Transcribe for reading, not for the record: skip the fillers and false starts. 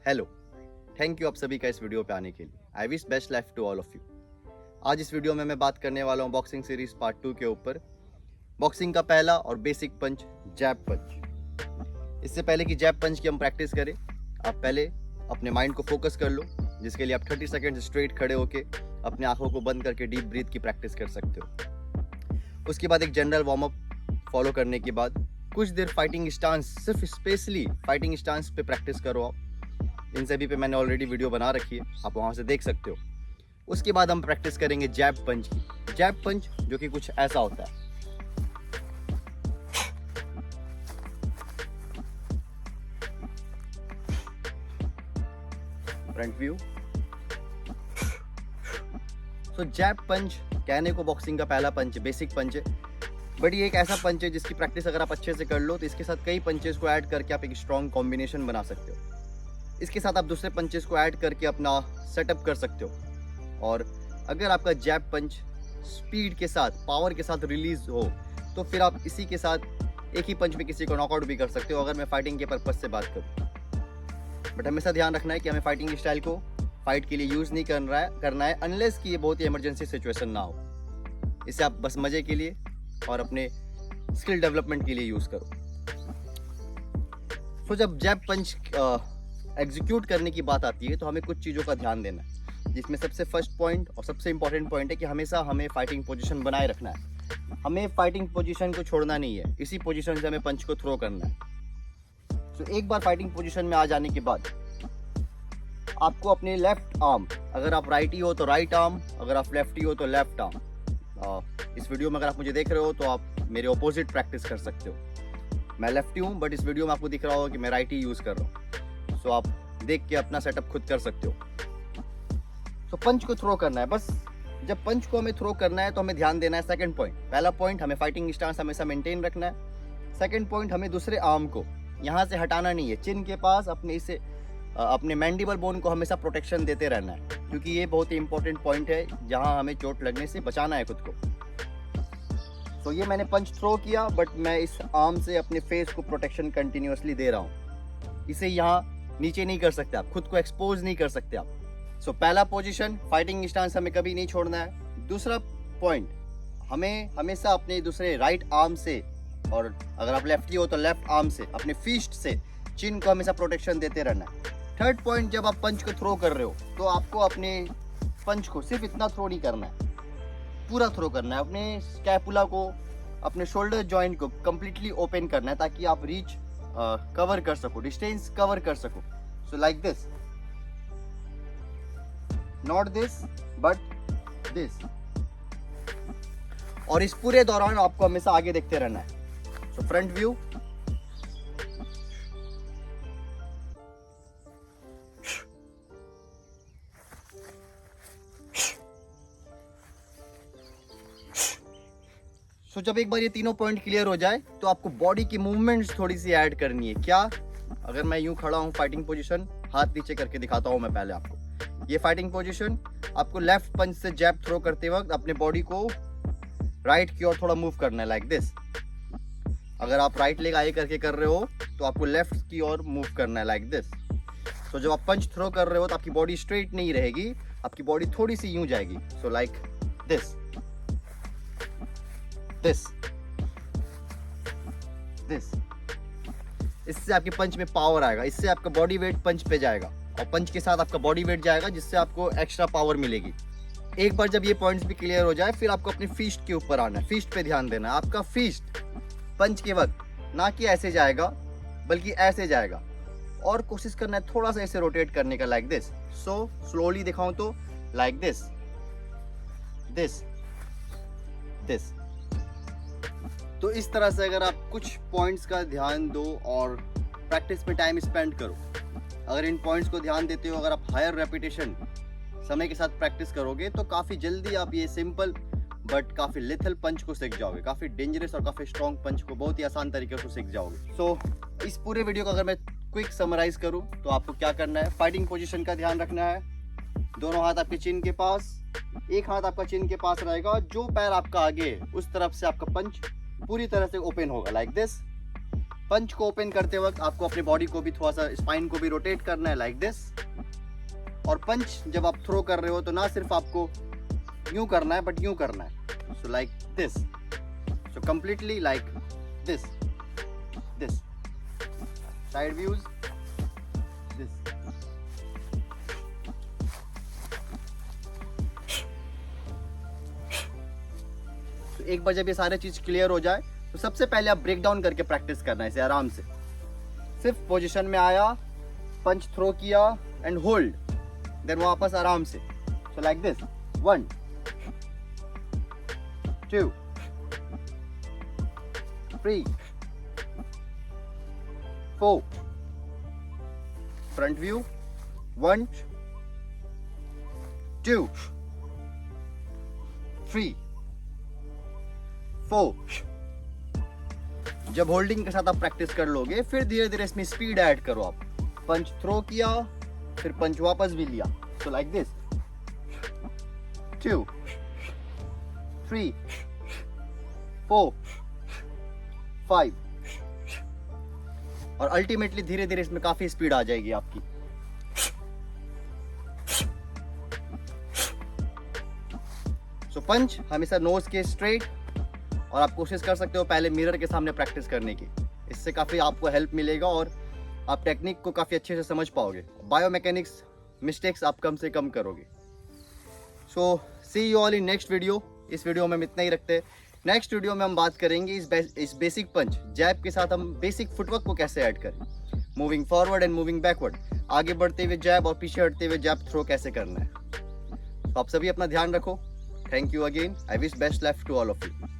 Hello, thank you आप सभी का इस वीडियो पे आने के लिए। I wish best life to all of you. आज इस वीडियो में मैं बात करने वाला हूँ बॉक्सिंग सीरीज पार्ट 2 के ऊपर। बॉक्सिंग का पहला और बेसिक पंच, जैब पंच। इससे पहले कि जैब पंच की हम प्रैक्टिस करें, आप पहले अपने माइंड को फोकस कर लो, जिसके लिए आप 30 सेकेंड स्ट्रेट खड़े होके अपने आंखों को बंद करके डीप ब्रीथ की प्रैक्टिस कर सकते हो। उसके बाद एक जनरल वार्म अप फॉलो करने के बाद कुछ देर फाइटिंग स्टांस, सिर्फ स्पेशली फाइटिंग स्टांस पे प्रैक्टिस करो आप। इन सभी पे मैंने ऑलरेडी वीडियो बना रखी है, आप वहाँ से देख सकते हो। उसके बाद हम प्रैक्टिस करेंगे जैब पंच की। जैब पंच जो कि कुछ ऐसा होता है। Front view. सो जैब पंच कहने को बॉक्सिंग का पहला पंच, बेसिक पंच है, बट ये एक ऐसा पंच है जिसकी प्रैक्टिस अगर आप अच्छे से कर लो तो इसके साथ कई पंचेस को ऐड करके आप एक स्ट्रॉन्ग कॉम्बिनेशन बना सकते हो। इसके साथ आप दूसरे पंचेस को ऐड करके अपना सेटअप कर सकते हो। और अगर आपका जैब पंच स्पीड के साथ, पावर के साथ रिलीज हो तो फिर आप इसी के साथ एक ही पंच में किसी को नॉकआउट भी कर सकते हो, अगर मैं फाइटिंग के पर्पज से बात करूँ। बट हमेशा ध्यान रखना है कि हमें फाइटिंग स्टाइल को फाइट के लिए यूज़ नहीं करना है अनलेस कि ये बहुत ही इमरजेंसी सिचुएशन ना हो। इसे आप बस मजे के लिए और अपने स्किल डेवलपमेंट के लिए यूज़ करो। तो जब जैब पंच एग्जीक्यूट करने की बात आती है तो हमें कुछ चीज़ों का ध्यान देना है, जिसमें सबसे फर्स्ट पॉइंट और सबसे इंपॉर्टेंट पॉइंट है कि हमेशा हमें फाइटिंग पोजीशन बनाए रखना है। हमें फाइटिंग पोजीशन को छोड़ना नहीं है, इसी पोजीशन से हमें पंच को थ्रो करना है। तो एक बार फाइटिंग पोजीशन में आ जाने के बाद आपको अपने लेफ्ट आर्म, अगर आप राइटी हो तो राइट आर्म, अगर आप लेफ्टी हो तो लेफ्ट आर्म। इस वीडियो में अगर आप मुझे देख रहे हो तो आप मेरे ऑपोजिट प्रैक्टिस कर सकते हो। मैं लेफ्टी हूँ बट इस वीडियो में आपको दिख रहा होगा कि मैं राइटी यूज़ कर रहा हूँ, तो आप देख के अपना सेटअप खुद कर सकते हो। तो पंच को थ्रो करना है, बस जब पंच को हमें थ्रो करना है तो हमें ध्यान देना है सेकंड पॉइंट। पहला पॉइंट, हमें फाइटिंग स्टांस हमेशा मेंटेन रखना है। सेकंड पॉइंट, हमें दूसरे आर्म को यहाँ से हटाना नहीं है, चिन के पास अपने मैंडिबल बोन को हमेशा प्रोटेक्शन देते रहना है, क्योंकि ये बहुत ही इंपॉर्टेंट पॉइंट है जहाँ हमें चोट लगने से बचाना है खुद को। तो ये मैंने पंच थ्रो किया बट मैं इस आर्म से अपने फेस को प्रोटेक्शन कंटिन्यूअसली दे रहा हूँ। इसे यहाँ नीचे नहीं कर सकते आप, खुद को एक्सपोज नहीं कर सकते आप। सो पहला पोजीशन, फाइटिंग स्टांस हमें कभी नहीं छोड़ना है। दूसरा पॉइंट, हमें हमेशा अपने दूसरे राइट आर्म से, और अगर आप लेफ्टी हो तो लेफ्ट आर्म से, अपने फिस्ट से चिन को हमेशा प्रोटेक्शन देते रहना है। थर्ड पॉइंट, जब आप पंच को थ्रो कर रहे हो तो आपको अपने पंच को सिर्फ इतना थ्रो नहीं करना है, पूरा थ्रो करना है। अपने स्कैपुला को, अपने शोल्डर जॉइंट को कंप्लीटली ओपन करना है ताकि आप रीच कवर कर सको, डिस्टेंस कवर कर सको। So like this, not this but this. और इस पूरे दौरान आपको हमेशा आगे देखते रहना है। सो फ्रंट व्यू, तो जब एक बार ये तीनों पॉइंट क्लियर हो जाए तो आपको बॉडी की मूवमेंट्स थोड़ी सी ऐड करनी है। क्या? अगर मैं यूं खड़ा हूं फाइटिंग पोजीशन, हाथ नीचे करके दिखाता हूं मैं पहले आपको। ये फाइटिंग पोजीशन, आपको लेफ्ट पंच से जैब थ्रो करते वक्त अपने बॉडी को राइट की ओर थोड़ा मूव करना है, लाइक दिस। अगर आप राइट लेग आगे करके कर रहे हो तो आपको लेफ्ट की ओर मूव करना है, लाइक दिस। तो जब आप पंच थ्रो कर रहे हो तो आपकी बॉडी स्ट्रेट नहीं रहेगी, आपकी बॉडी थोड़ी सी यूं जाएगी। So like this, this. इससे आपके पंच में पावर आएगा, इससे आपका बॉडी वेट पंच पे जाएगा और पंच के साथ आपका बॉडी वेट जाएगा, जिससे आपको एक्स्ट्रा पावर मिलेगी। एक बार जब ये पॉइंट्स भी क्लियर हो जाए फिर आपको अपने फिस्ट के ऊपर आना है, फिस्ट पे ध्यान देना है। आपका फिस्ट पंच के वक्त ना कि ऐसे जाएगा बल्कि ऐसे जाएगा, और कोशिश करना है थोड़ा सा ऐसे रोटेट करने का, लाइक दिस। सो स्लोली दिखाऊं तो लाइक दिस, दिस, दिस। तो इस तरह से अगर आप कुछ पॉइंट्स का ध्यान दो और प्रैक्टिस में टाइम स्पेंड करो, अगर इन पॉइंट्स को ध्यान देते हो, अगर आप हायर रेपिटेशन समय के साथ प्रैक्टिस करोगे तो काफ़ी जल्दी आप ये सिंपल बट काफ़ी लिथल पंच को सीख जाओगे, काफ़ी डेंजरस और काफ़ी स्ट्रॉन्ग पंच को बहुत ही आसान तरीके से सीख जाओगे। सो इस पूरे वीडियो को अगर मैं क्विक समराइज करूँ तो आपको क्या करना है, फाइटिंग पोजिशन का ध्यान रखना है। दोनों हाथ आपके चिन के पास, एक हाथ आपका चिन के पास रहेगा, जो पैर आपका आगे उस तरफ से आपका पंच पूरी तरह से ओपन होगा, लाइक दिस। पंच को ओपन करते वक्त आपको अपनी बॉडी को भी थोड़ा सा, स्पाइन को भी रोटेट करना है लाइक दिस। और पंच जब आप थ्रो कर रहे हो तो ना सिर्फ आपको यूं करना है बट यूं करना है, so like this, so completely like this, this side views, this. तो एक बार जब ये सारे चीज क्लियर हो जाए तो सबसे पहले आप ब्रेक डाउन करके प्रैक्टिस करना है इसे आराम से। सिर्फ पोजीशन में आया, पंच थ्रो किया एंड होल्ड, देन वापस आराम से, so like this, 1 2 3 4, front view, 1 2 3 4। जब होल्डिंग के साथ आप प्रैक्टिस कर लोगे फिर धीरे धीरे इसमें स्पीड ऐड करो। आप पंच थ्रो किया, फिर पंच वापस भी लिया, सो लाइक दिस, 2 3 4 5। और अल्टीमेटली धीरे धीरे इसमें काफी स्पीड आ जाएगी आपकी। सो पंच हमेशा नोज के स्ट्रेट, और आप कोशिश कर सकते हो पहले मिरर के सामने प्रैक्टिस करने की। इससे काफ़ी आपको हेल्प मिलेगा और आप टेक्निक को काफ़ी अच्छे से समझ पाओगे। बायोमैकेनिक्स मिस्टेक्स आप कम से कम करोगे। So see you all in next video. इस वीडियो में हम इतना ही रखते हैं। नेक्स्ट वीडियो में हम बात करेंगे इस बेसिक पंच जैब के साथ हम बेसिक फुटवर्क को कैसे ऐड करें, moving forward and moving backward, आगे बढ़ते हुए जैब और पीछे हटते हुए जैब थ्रो कैसे करना है। तो आप सभी अपना ध्यान रखो। Thank you again. I wish best life to all of you.